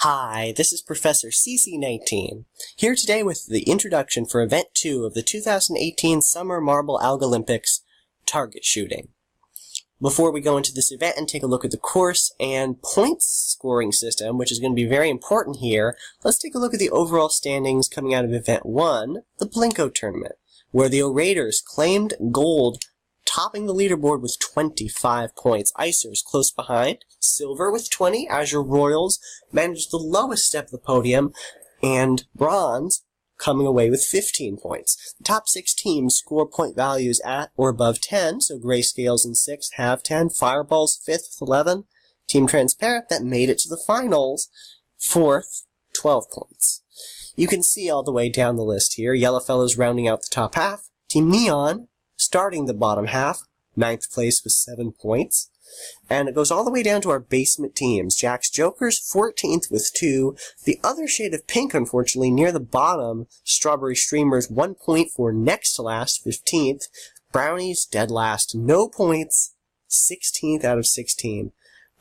Hi, this is Professor CC19, here today with the introduction for Event 2 of the 2018 Summer Marble Algolympics, target shooting. Before we go into this event and take a look at the course and points scoring system, which is going to be very important here, let's take a look at the overall standings coming out of Event 1, the Blinko tournament, where the Orators claimed gold, topping the leaderboard with 25 points. Icers close behind. Silver with 20. Azure Royals managed the lowest step of the podium. And Bronze coming away with 15 points. The top 6 teams score point values at or above 10. So Grayscales in 6th have 10. Fireballs 5th with 11. Team Transparent that made it to the finals, 4th, 12 points. You can see all the way down the list here. Yellowfellows rounding out the top half. Team Neon starting the bottom half, 9th place with 7 points. And it goes all the way down to our basement teams. Jack's Jokers, 14th with 2. The other shade of pink, unfortunately, near the bottom, Strawberry Streamers, 1 point for next to last, 15th. Brownies, dead last, no points, 16th out of 16.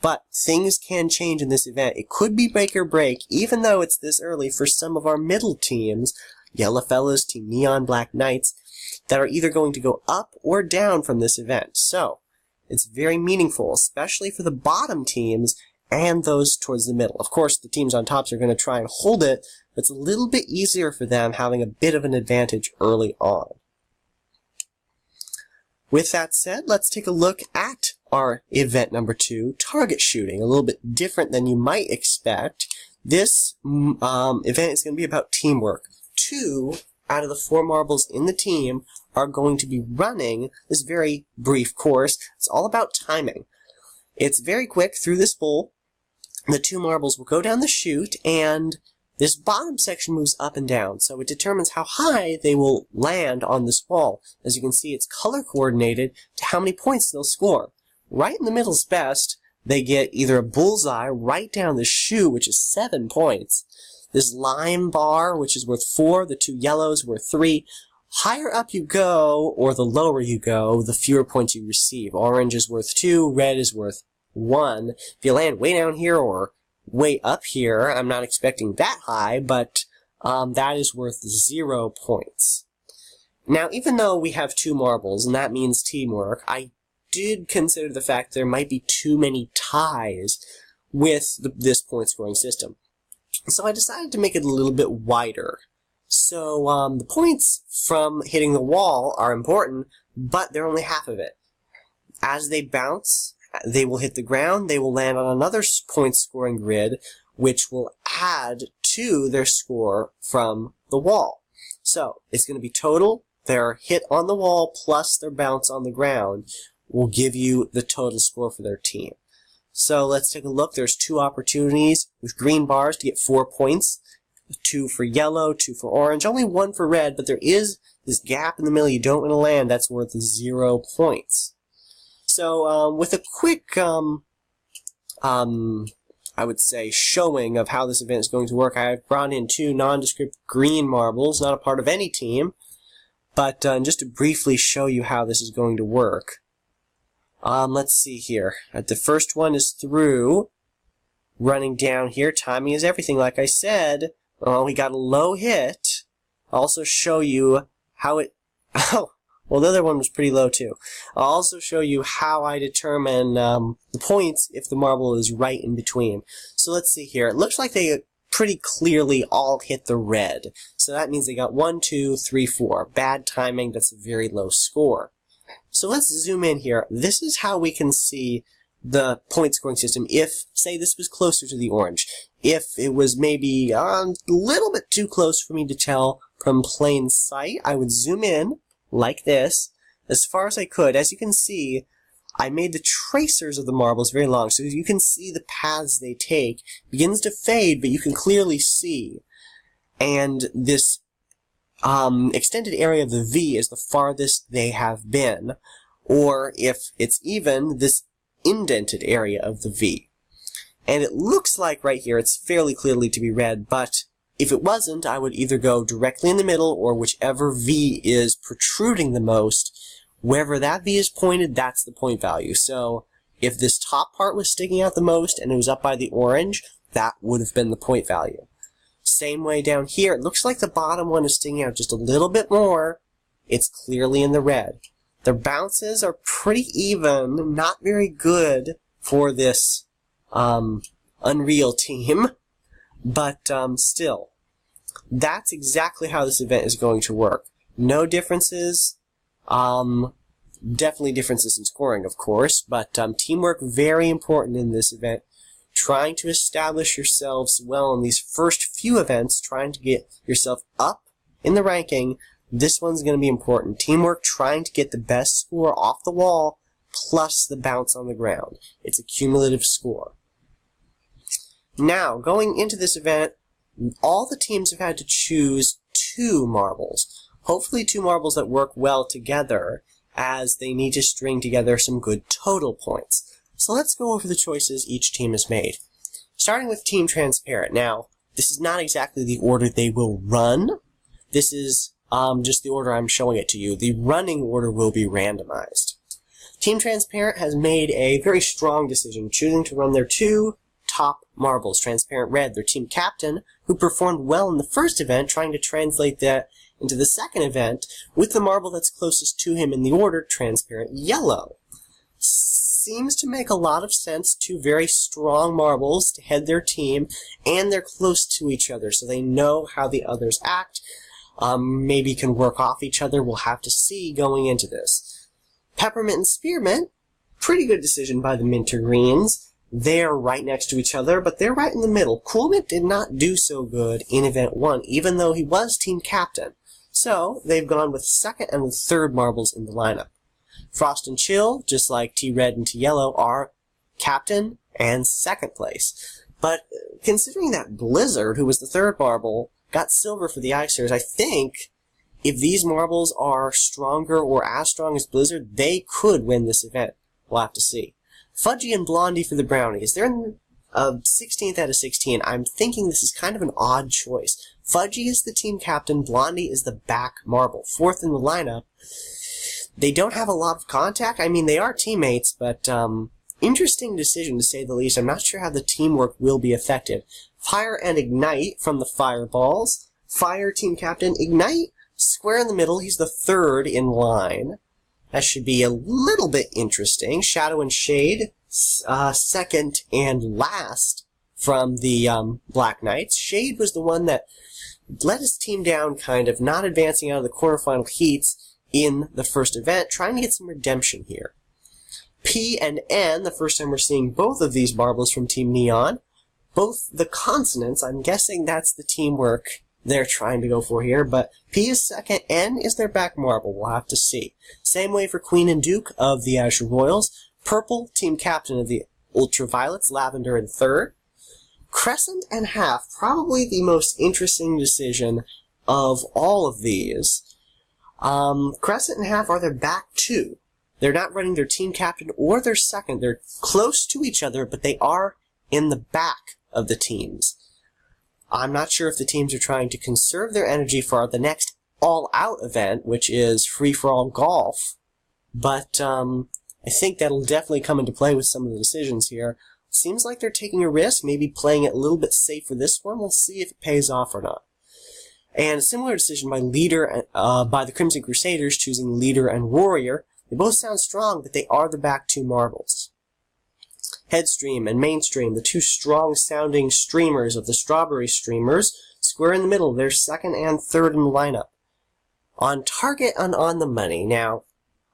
But things can change in this event. It could be make or break, even though it's this early for some of our middle teams, Yellowfellows, Team Neon, Black Knights, that are either going to go up or down from this event. So, it's very meaningful, especially for the bottom teams and those towards the middle. Of course, the teams on tops are going to try and hold it, but it's a little bit easier for them having a bit of an advantage early on. With that said, let's take a look at our event number 2, target shooting. A little bit different than you might expect. This event is going to be about teamwork. 2 out of the 4 marbles in the team are going to be running this very brief course. It's all about timing. It's very quick through this bowl. The 2 marbles will go down the chute, and this bottom section moves up and down, so it determines how high they will land on this wall. As you can see, it's color coordinated to how many points they'll score. Right in the middle is best. They get either a bullseye right down the chute, which is 7 points. This lime bar, which is worth 4, the 2 yellows worth 3. Higher up you go, or the lower you go, the fewer points you receive. Orange is worth 2, red is worth 1. If you land way down here or way up here, I'm not expecting that high, but that is worth 0 points. Now, even though we have 2 marbles, and that means teamwork, I did consider the fact there might be too many ties with this point scoring system. So I decided to make it a little bit wider. So the points from hitting the wall are important, but they're only half of it. As they bounce, they will hit the ground, they will land on another point scoring grid, which will add to their score from the wall. So it's going to be total, their hit on the wall plus their bounce on the ground will give you the total score for their team. So let's take a look. There's 2 opportunities with green bars to get 4 points. 2 for yellow, 2 for orange, only 1 for red, but there is this gap in the middle you don't want to land that's worth 0 points. So with a quick, I would say, showing of how this event is going to work, I've brought in 2 nondescript green marbles, not a part of any team, but just to briefly show you how this is going to work. Let's see here. The first one is through, running down here. Timing is everything, like I said. We got a low hit. I'll also show you how it... Oh, well, the other one was pretty low, too. I'll also show you how I determine the points if the marble is right in between. So let's see here. It looks like they pretty clearly all hit the red. So that means they got 1, 2, 3, 4. Bad timing, that's a very low score. So let's zoom in here. This is how we can see the point scoring system if, say, this was closer to the orange. If it was maybe a little bit too close for me to tell from plain sight, I would zoom in like this as far as I could. As you can see, I made the tracers of the marbles very long, so you can see the paths they take. It begins to fade, but you can clearly see. And this extended area of the V is the farthest they have been, or if it's even, this indented area of the V. And it looks like right here it's fairly clearly to be red, but if it wasn't, I would either go directly in the middle or whichever V is protruding the most. Wherever that V is pointed, that's the point value. So if this top part was sticking out the most and it was up by the orange, that would have been the point value. Same way down here, it looks like the bottom one is sticking out just a little bit more. It's clearly in the red. The bounces are pretty even, not very good for this Unreal team, but still, that's exactly how this event is going to work. No differences, definitely differences in scoring, of course, but teamwork very important in this event. Trying to establish yourselves well in these first few events, trying to get yourself up in the ranking. This one's going to be important. Teamwork, trying to get the best score off the wall, plus the bounce on the ground. It's a cumulative score. Now, going into this event, all the teams have had to choose 2 marbles. Hopefully 2 marbles that work well together, as they need to string together some good total points. So let's go over the choices each team has made. Starting with Team Transparent. Now, this is not exactly the order they will run. This is just the order I'm showing it to you. The running order will be randomized. Team Transparent has made a very strong decision, choosing to run their 2 top marbles. Transparent Red, their team captain, who performed well in the first event, trying to translate that into the second event with the marble that's closest to him in the order, Transparent Yellow. Seems to make a lot of sense. 2 very strong marbles to head their team, and they're close to each other, so they know how the others act. Maybe can work off each other. We'll have to see going into this. Peppermint and Spearmint, pretty good decision by the Minter Greens. They're right next to each other, but they're right in the middle. Coolmint did not do so good in Event 1, even though he was team captain. So, they've gone with second and with third marbles in the lineup. Frost and Chill, just like T-Red and T-Yellow, are captain and second place. But considering that Blizzard, who was the third marble, got silver for the Icers, I think if these marbles are stronger or as strong as Blizzard, they could win this event. We'll have to see. Fudgy and Blondie for the Brownies. They're in 16th out of 16. I'm thinking this is kind of an odd choice. Fudgy is the team captain, Blondie is the back marble, 4th in the lineup. They don't have a lot of contact. I mean, they are teammates, but interesting decision to say the least. I'm not sure how the teamwork will be affected. Fire and Ignite from the Fireballs. Fire team captain, Ignite, square in the middle. He's the 3rd in line. That should be a little bit interesting. Shadow and Shade, 2nd and last from the Black Knights. Shade was the one that let his team down, kind of, not advancing out of the quarterfinal heats in the first event, trying to get some redemption here. P and N, the first time we're seeing both of these marbles from Team Neon. Both the consonants, I'm guessing that's the teamwork they're trying to go for here, but P is second, N is their back marble, we'll have to see. Same way for Queen and Duke of the Azure Royals. Purple, team captain of the Ultraviolets, Lavender in 3rd. Crescent and Half, probably the most interesting decision of all of these. Crescent and Half are their back 2. They're not running their team captain or their second. They're close to each other, but they are in the back of the teams. I'm not sure if the teams are trying to conserve their energy for the next all-out event, which is free-for-all golf, but I think that'll definitely come into play with some of the decisions here. Seems like they're taking a risk, maybe playing it a little bit safe for this one. We'll see if it pays off or not. And a similar decision by by the Crimson Crusaders, choosing Leader and Warrior. They both sound strong, but they are the back 2 marbles. Headstream and Mainstream, the 2 strong-sounding streamers of the Strawberry Streamers, square in the middle. They're 2nd and 3rd in the lineup. On Target and On the Money. Now,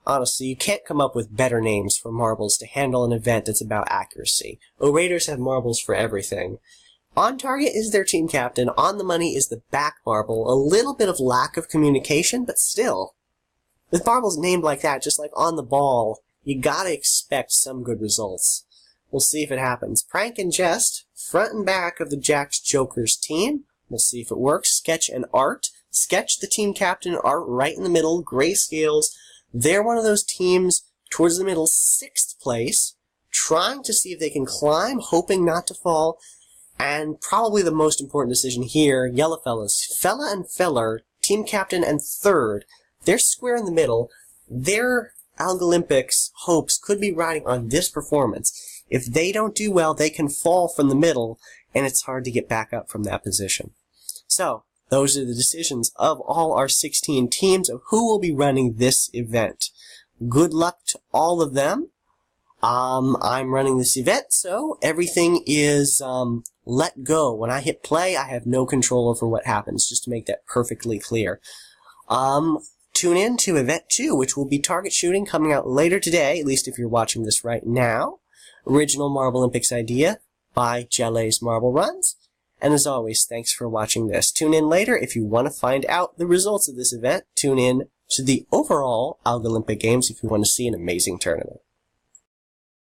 honestly, you can't come up with better names for marbles to handle an event that's about accuracy. Orators have marbles for everything. On Target is their team captain. On the Money is the back marble. A little bit of lack of communication, but still. With marbles named like that, just like On the Ball, you gotta expect some good results. We'll see if it happens. Prank and Jest, front and back of the Jacks Jokers team. We'll see if it works. Sketch and Art. Sketch, the team captain. Art right in the middle. Grayscales. They're one of those teams towards the middle, 6th place, trying to see if they can climb, hoping not to fall. And probably the most important decision here, Yellowfellas. Fella and Feller, team captain and 3rd. They're square in the middle. Their Algolympics hopes could be riding on this performance. If they don't do well, they can fall from the middle and it's hard to get back up from that position. So, those are the decisions of all our 16 teams of who will be running this event. Good luck to all of them. I'm running this event, so everything is let go. When I hit play, I have no control over what happens, just to make that perfectly clear. Tune in to Event 2, which will be target shooting, coming out later today, at least if you're watching this right now. Original Marble Olympics idea by Jelle's Marble Runs. And as always, thanks for watching this. Tune in later if you want to find out the results of this event. Tune in to the overall Algolympic Games if you want to see an amazing tournament.